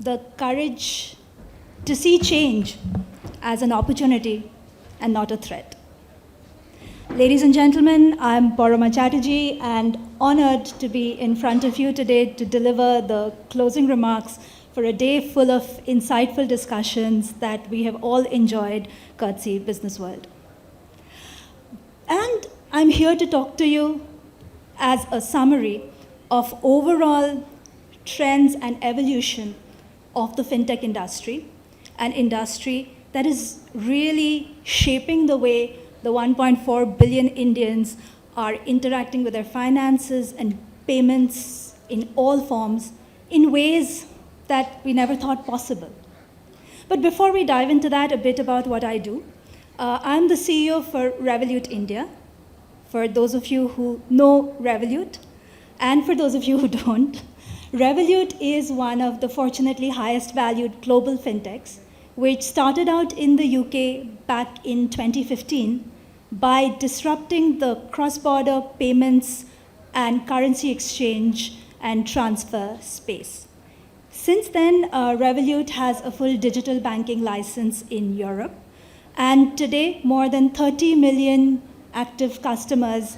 the courage to see change as an opportunity and not a threat. Ladies and gentlemen, I'm Paroma Chatterjee and honored to be in front of you today to deliver the closing remarks for a day full of insightful discussions that we have all enjoyed courtesy Business World. And I'm here to talk to you as a summary of overall trends and evolution of the fintech industry, an industry that is really shaping the way the 1.4 billion Indians are interacting with their finances and payments in all forms in ways that we never thought possible. But before we dive into that, a bit about what I do. I'm the CEO for Revolut India. For those of you who know Revolut, and for those of you who don't, Revolut is one of the fortunately highest valued global fintechs, which started out in the UK back in 2015 by disrupting the cross-border payments and currency exchange and transfer space. Since then, Revolut has a full digital banking license in Europe, and today more than 30 million active customers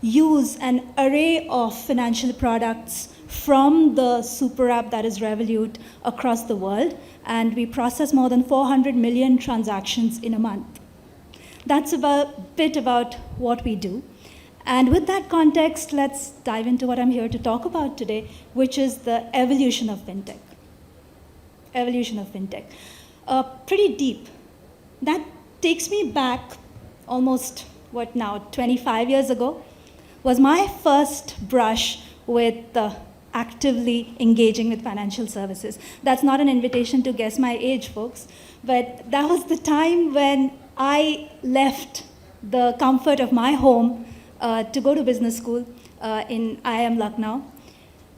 use an array of financial products from the super app that is Revolut across the world, and we process more than 400 million transactions in a month. That's a bit about what we do. And with that context, let's dive into what I'm here to talk about today, which is the evolution of fintech. Evolution of fintech. Pretty deep. That takes me back almost, 25 years ago, was my first brush with actively engaging with financial services. That's not an invitation to guess my age, folks, but that was the time when I left the comfort of my home to go to business school in IIM Lucknow.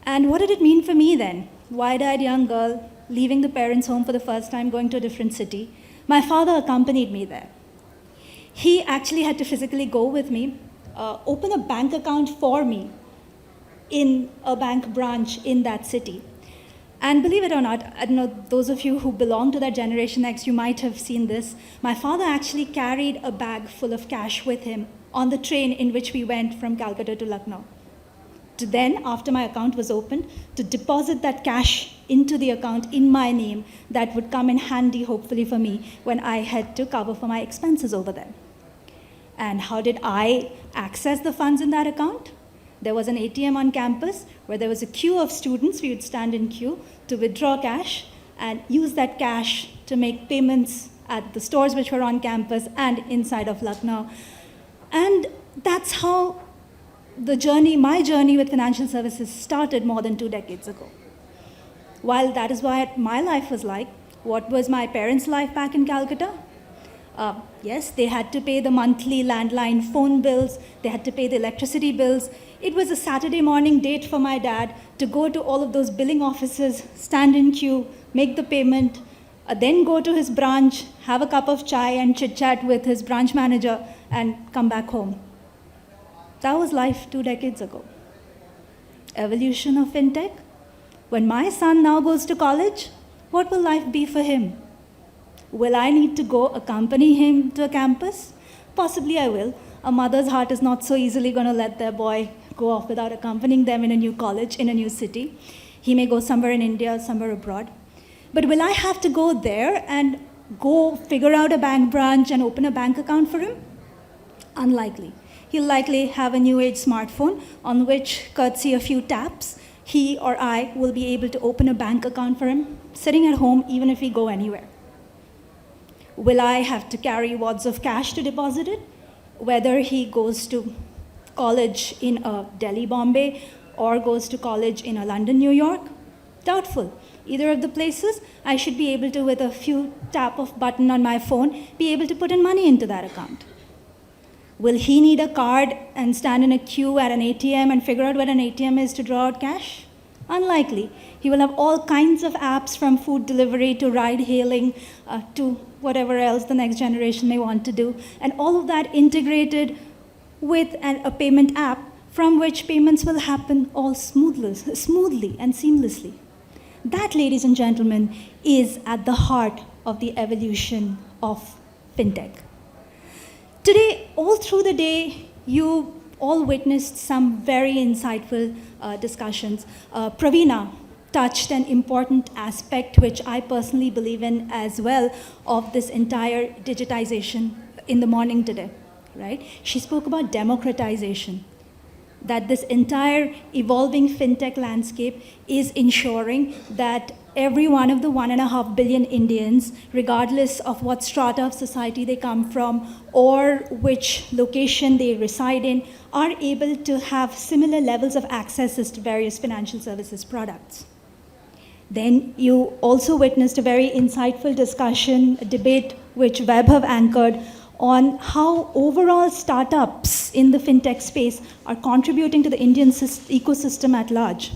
And what did it mean for me then? Wide-eyed young girl, leaving the parents' home for the first time, going to a different city. My father accompanied me there. He actually had to physically go with me, open a bank account for me in a bank branch in that city. And believe it or not, I don't know, those of you who belong to that Generation X, you might have seen this. My father actually carried a bag full of cash with him on the train in which we went from Calcutta to Lucknow. To then, after my account was opened, to deposit that cash into the account in my name that would come in handy, hopefully for me, when I had to cover for my expenses over there. And how did I access the funds in that account? There was an ATM on campus where there was a queue of students. We would stand in queue to withdraw cash and use that cash to make payments at the stores which were on campus and inside of Lucknow. And that's how my journey with financial services started more than 2 decades ago. While that is what my life was like, what was my parents' life back in Calcutta? Yes, they had to pay the monthly landline phone bills, they had to pay the electricity bills. It was a Saturday morning date for my dad to go to all of those billing offices, stand in queue, make the payment, then go to his branch, have a cup of chai and chit-chat with his branch manager and come back home. That was life 2 decades ago. Evolution of fintech. When my son now goes to college, what will life be for him? Will I need to go accompany him to a campus? Possibly I will. A mother's heart is not so easily going to let their boy go off without accompanying them in a new college, in a new city. He may go somewhere in India, somewhere abroad. But will I have to go there and go figure out a bank branch and open a bank account for him? Unlikely. He'll likely have a new age smartphone on which, courtesy a few taps, he or I will be able to open a bank account for him, sitting at home even if we go anywhere. Will I have to carry wads of cash to deposit it? Whether he goes to college in Delhi, Bombay, or goes to college in London, New York? Doubtful. Either of the places, I should be able to, with a few tap of button on my phone, be able to put in money into that account. Will he need a card and stand in a queue at an ATM and figure out what an ATM is to draw out cash? Unlikely. He will have all kinds of apps, from food delivery to ride hailing to whatever else the next generation may want to do, and all of that integrated with a payment app from which payments will happen all smoothly and seamlessly. That, ladies and gentlemen, is at the heart of the evolution of fintech. Today, all through the day, you all witnessed some very insightful discussions. Praveena touched an important aspect, which I personally believe in as well, of this entire digitization in the morning today, right? She spoke about democratization, that this entire evolving fintech landscape is ensuring that every one of the 1.5 billion Indians, regardless of what strata of society they come from or which location they reside in, are able to have similar levels of access to various financial services products. Then you also witnessed a very insightful discussion, a debate which Vaibhav anchored on how overall startups in the fintech space are contributing to the Indian ecosystem at large.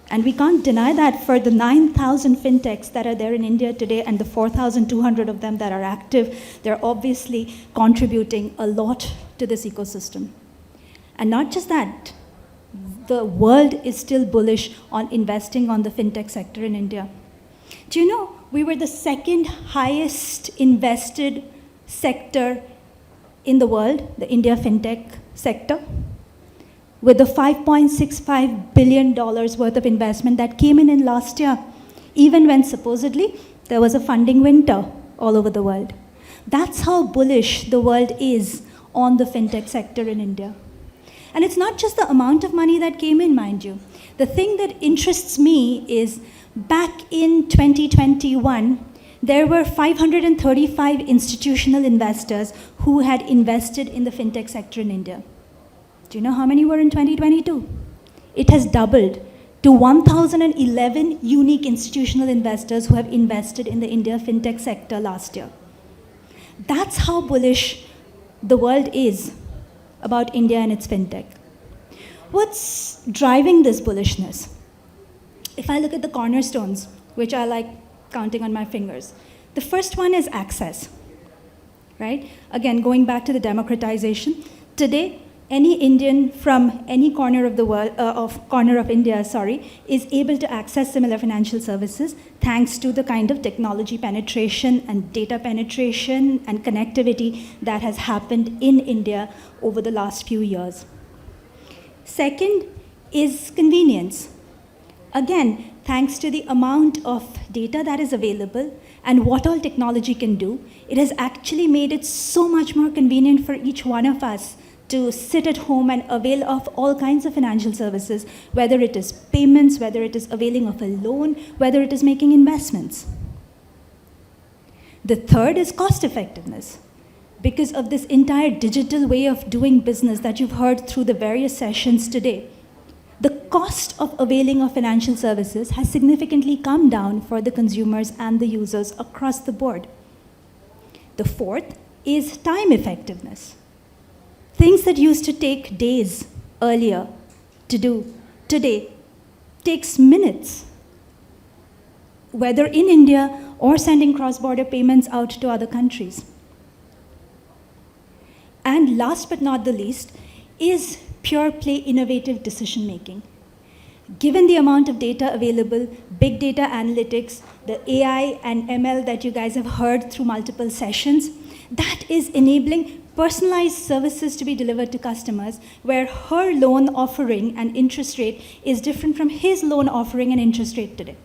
And we can't deny that for the 9,000 fintechs that are there in India today and the 4,200 of them that are active, they're obviously contributing a lot to this ecosystem. And not just that, the world is still bullish on investing on the fintech sector in India. Do you know, we were the second highest invested sector in the world, the India fintech sector, with the $5.65 billion worth of investment that came in last year, even when supposedly there was a funding winter all over the world. That's how bullish the world is on the fintech sector in India. And it's not just the amount of money that came in, mind you. The thing that interests me is back in 2021, there were 535 institutional investors who had invested in the fintech sector in India. Do you know how many were in 2022? It has doubled to 1,011 unique institutional investors who have invested in the India fintech sector last year. That's how bullish the world is about India and its fintech. What's driving this bullishness? If I look at the cornerstones, which I like counting on my fingers, the first one is access, right? Again, going back to the democratization. Today, any Indian from any corner of the world, corner of India, is able to access similar financial services thanks to the kind of technology penetration and data penetration and connectivity that has happened in India over the last few years. Second is convenience. Again, thanks to the amount of data that is available and what all technology can do, it has actually made it so much more convenient for each one of us to sit at home and avail of all kinds of financial services, whether it is payments, whether it is availing of a loan, whether it is making investments. The third is cost effectiveness. Because of this entire digital way of doing business that you've heard through the various sessions today, the cost of availing of financial services has significantly come down for the consumers and the users across the board. The fourth is time effectiveness. Things that used to take days earlier to do today takes minutes, whether in India or sending cross-border payments out to other countries. And last but not the least is pure play innovative decision making. Given the amount of data available, big data analytics, the AI and ML that you guys have heard through multiple sessions, that is enabling personalized services to be delivered to customers where her loan offering and interest rate is different from his loan offering and interest rate today.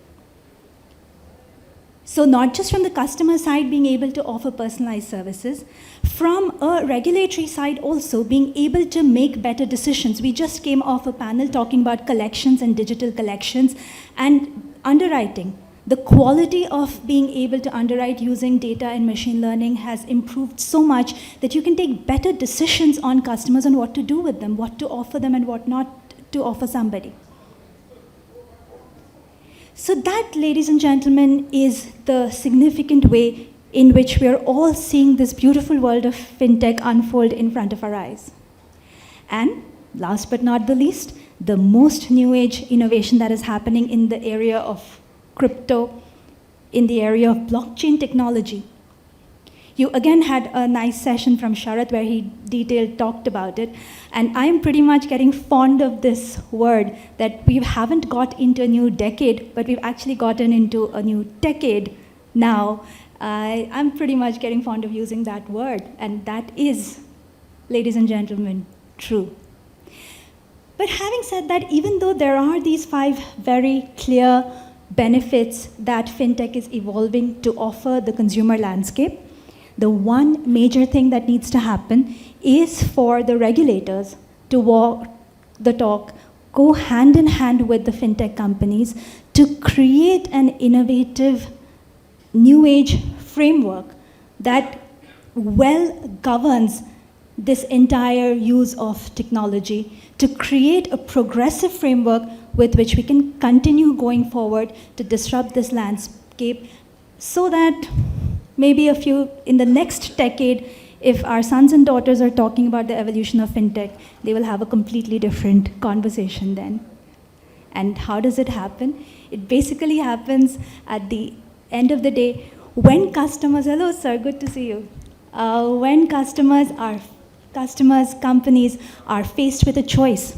So not just from the customer side being able to offer personalized services, from a regulatory side also being able to make better decisions. We just came off a panel talking about collections and digital collections and underwriting. The quality of being able to underwrite using data and machine learning has improved so much that you can take better decisions on customers on what to do with them, what to offer them and what not to offer somebody. So that, ladies and gentlemen, is the significant way in which we are all seeing this beautiful world of fintech unfold in front of our eyes. And last but not the least, the most new age innovation that is happening in the area of crypto, in the area of blockchain technology. You again had a nice session from Sharath where he talked about it. And I'm pretty much getting fond of this word that we haven't got into a new decade, but we've actually gotten into a new decade now. I'm pretty much getting fond of using that word. And that is, ladies and gentlemen, true. But having said that, even though there are these 5 very clear benefits that fintech is evolving to offer the consumer landscape, the one major thing that needs to happen is for the regulators to walk the talk, go hand in hand with the fintech companies to create an innovative new age framework that well governs this entire use of technology, to create a progressive framework with which we can continue going forward to disrupt this landscape, so that maybe in the next decade, if our sons and daughters are talking about the evolution of fintech, they will have a completely different conversation then. And how does it happen? It basically happens at the end of the day when customers, hello sir, good to see you. When companies are faced with a choice.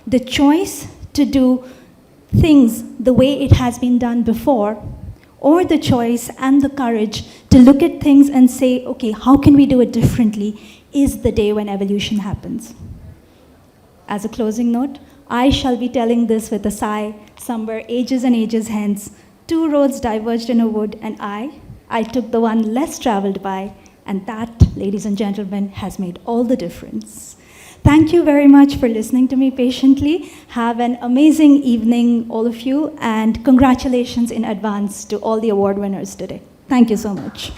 The choice to do things the way it has been done before, or the choice and the courage to look at things and say, okay, how can we do it differently, is the day when evolution happens. As a closing note, I shall be telling this with a sigh, somewhere ages and ages hence, 2 roads diverged in a wood, and I took the one less traveled by, and that, ladies and gentlemen, has made all the difference. Thank you very much for listening to me patiently. Have an amazing evening, all of you, and congratulations in advance to all the award winners today. Thank you so much.